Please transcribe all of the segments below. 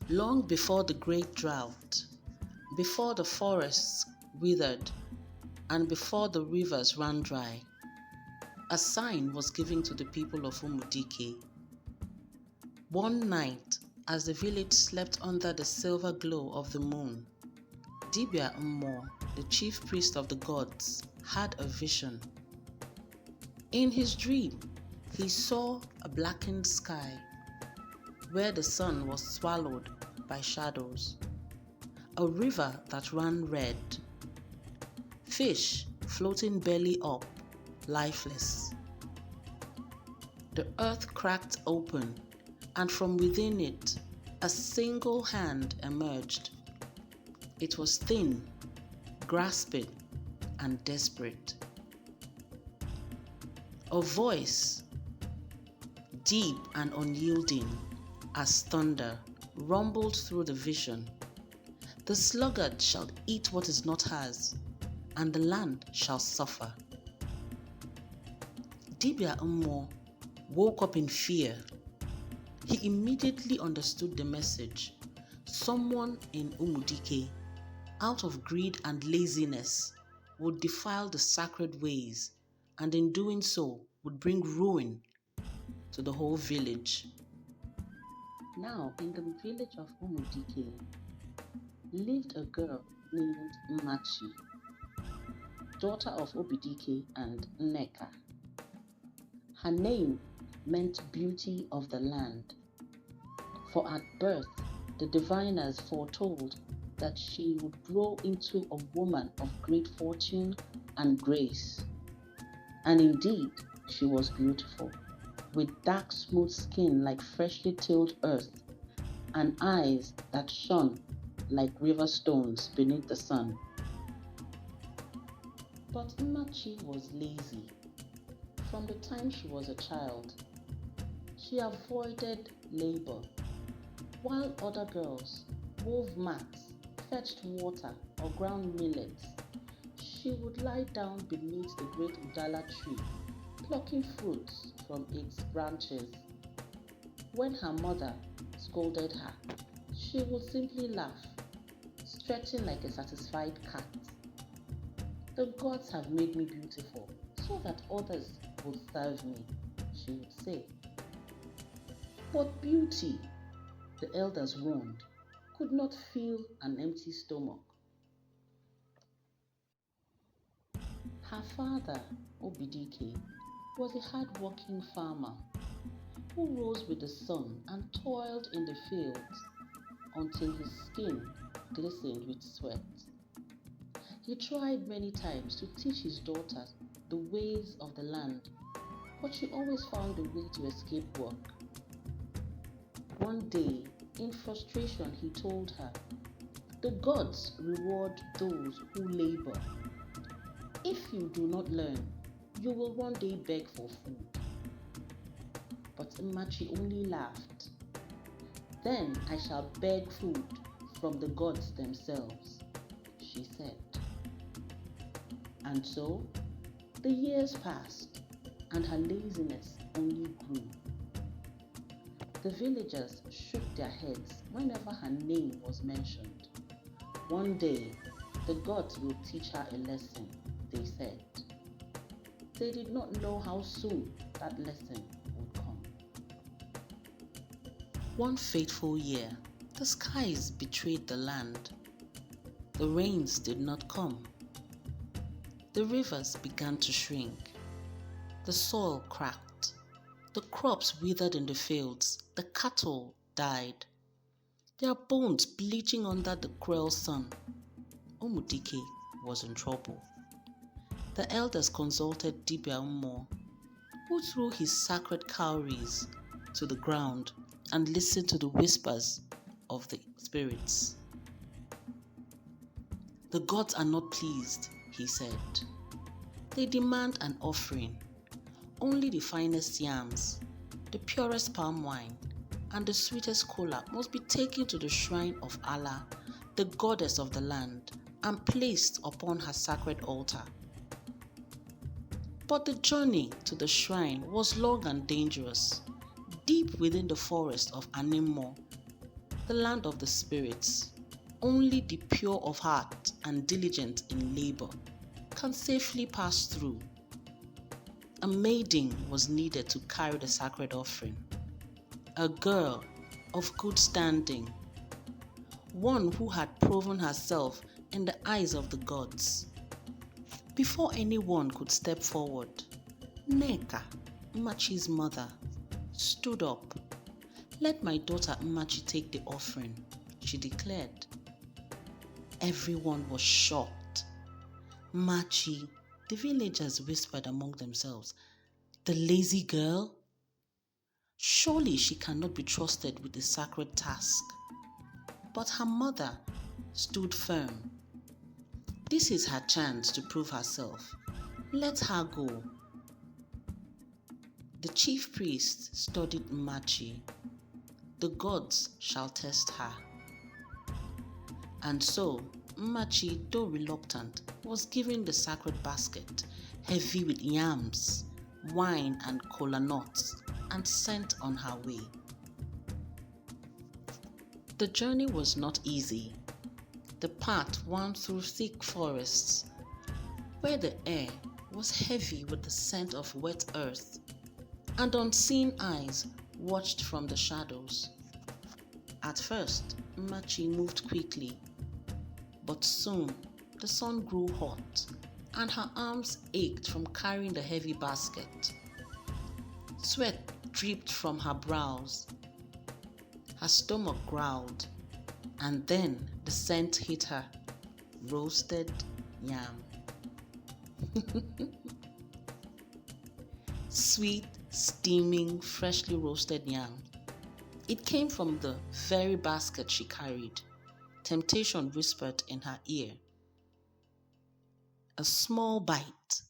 Long before the great drought, before the forests withered, and before the rivers ran dry, a sign was given to the people of Umudike. One night, as the village slept under the silver glow of the moon, Dibia Mmo, the chief priest of the gods, had a vision. In his dream, he saw a blackened sky where the sun was swallowed by shadows, a river that ran red, fish floating belly up, lifeless. The earth cracked open, and from within it, a single hand emerged. It was thin, grasping, and desperate. A voice, deep and unyielding as thunder, rumbled through the vision. The sluggard shall eat what is not hers, and the land shall suffer. Dibia Mmo woke up in fear. He immediately understood the message. Someone in Umudike, out of greed and laziness, would defile the sacred ways, and in doing so would bring ruin to the whole village. Now, in the village of Umudike lived a girl named Mmachi, daughter of Obidike and Nneka. Her name meant beauty of the land, for at birth the diviners foretold that she would grow into a woman of great fortune and grace. And indeed, she was beautiful, with dark smooth skin like freshly tilled earth, and eyes that shone like river stones beneath the sun. But Mmachi was lazy. From the time she was a child, she avoided labor, while other girls wove mats, fetched water, or ground millets. She would lie down beneath the great Udala tree, plucking fruits from its branches. When her mother scolded her, she would simply laugh, stretching like a satisfied cat. The gods have made me beautiful so that others would serve me, she would say. But beauty, the elders warned, could not fill an empty stomach. Her father, Obidike, was a hard-working farmer who rose with the sun and toiled in the fields until his skin glistened with sweat. He tried many times to teach his daughter the ways of the land, but she always found a way to escape work. One day, in frustration, he told her, "The gods reward those who labor. If you do not learn, you will one day beg for food." But Mmachi only laughed. "Then I shall beg food from the gods themselves," she said. And so, the years passed, and her laziness only grew. The villagers shook their heads whenever her name was mentioned. One day, the gods will teach her a lesson, they said. They did not know how soon that lesson would come. One fateful year, the skies betrayed the land. The rains did not come. The rivers began to shrink. The soil cracked. The crops withered in the fields. The cattle died, their bones bleaching under the cruel sun. Umudike was in trouble. The elders consulted Dibia Mmo, who threw his sacred cowries to the ground and listened to the whispers of the spirits. "The gods are not pleased," he said. "They demand an offering. Only the finest yams, the purest palm wine, and the sweetest kola must be taken to the shrine of Allah, the goddess of the land, and placed upon her sacred altar." But the journey to the shrine was long and dangerous, deep within the forest of Animmo. the land of the spirits. Only the pure of heart and diligent in labor can safely pass through. A maiden was needed to carry the sacred offering, a girl of good standing, one who had proven herself in the eyes of the gods. Before anyone could step forward, Nneka, Mmachi's mother, stood up. "Let my daughter Mmachi take the offering," she declared. Everyone was shocked. "Mmachi," the villagers whispered among themselves, "the lazy girl? Surely she cannot be trusted with the sacred task." But her mother stood firm. "This is her chance to prove herself. Let her go." The chief priest studied Mmachi. "The gods shall test her." And so, Mmachi, though reluctant, was given the sacred basket, heavy with yams, wine and kola nuts, and sent on her way. The journey was not easy. The path wound through thick forests, where the air was heavy with the scent of wet earth, and unseen eyes watched from the shadows. At first, Mmachi moved quickly, but soon the sun grew hot, and her arms ached from carrying the heavy basket. Sweat dripped from her brows. Her stomach growled, and then the scent hit her: roasted yam. Sweet, steaming, freshly roasted yam. It came from the very basket she carried. Temptation whispered in her ear. A small bite.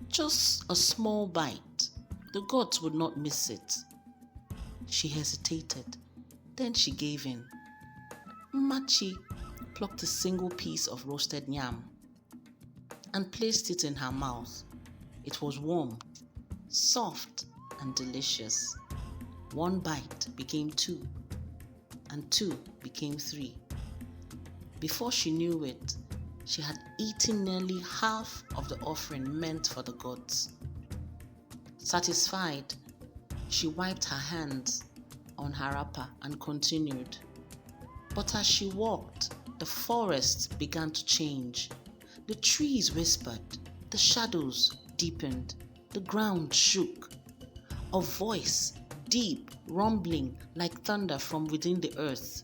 Just a small bite. The gods would not miss it. She hesitated. Then she gave in. Mmachi plucked a single piece of roasted yam and placed it in her mouth. It was warm, soft, and delicious. One bite became two, and two became three. Before she knew it, she had eaten nearly half of the offering meant for the gods. Satisfied, she wiped her hands on her wrapper and continued. But as she walked, the forest began to change. The trees whispered, the shadows deepened, the ground shook. A voice, deep, rumbling like thunder from within the earth.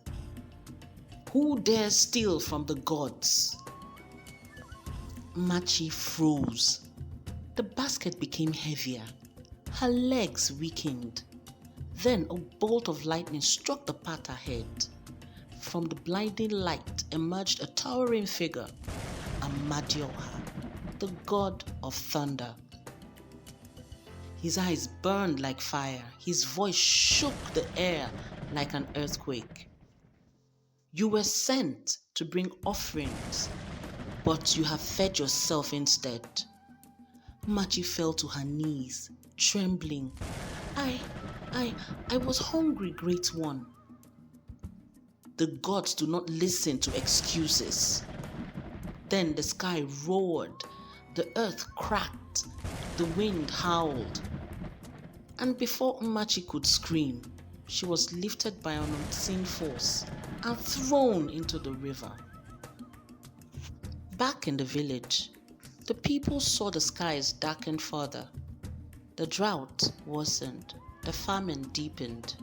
"Who dares steal from the gods?" Mmachi froze. The basket became heavier. Her legs weakened. Then a bolt of lightning struck the path ahead. From the blinding light emerged a towering figure, Amadioha, the god of thunder. His eyes burned like fire. His voice shook the air like an earthquake. "You were sent to bring offerings, but you have fed yourself instead." Mmachi fell to her knees, trembling. I was hungry, Great One." "The gods do not listen to excuses." Then the sky roared, the earth cracked, the wind howled. And before Mmachi could scream, she was lifted by an unseen force and thrown into the river. Back in the village, the people saw the skies darken further. The drought worsened, the famine deepened,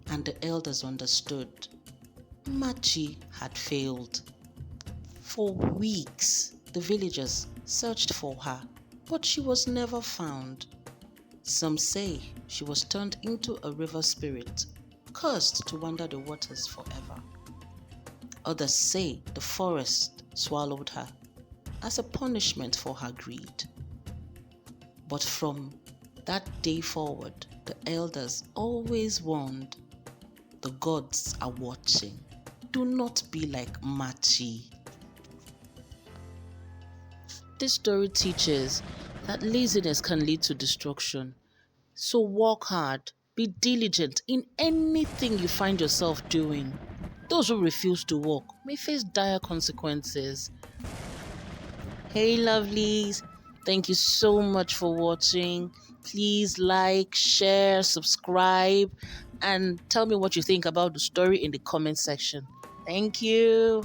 and the elders understood. Mmachi had failed. For weeks, the villagers searched for her, but she was never found. Some say she was turned into a river spirit, cursed to wander the waters forever. Others say the forest swallowed her as a punishment for her greed. But from that day forward, the elders always warned, the gods are watching. Do not be like Mmachi. This story teaches that laziness can lead to destruction. So work hard, be Be diligent in anything you find yourself doing. Those who refuse to walk may face dire consequences. Hey lovelies, thank you so much for watching. Please like, share, subscribe, and tell me what you think about the story in the comment section. Thank you.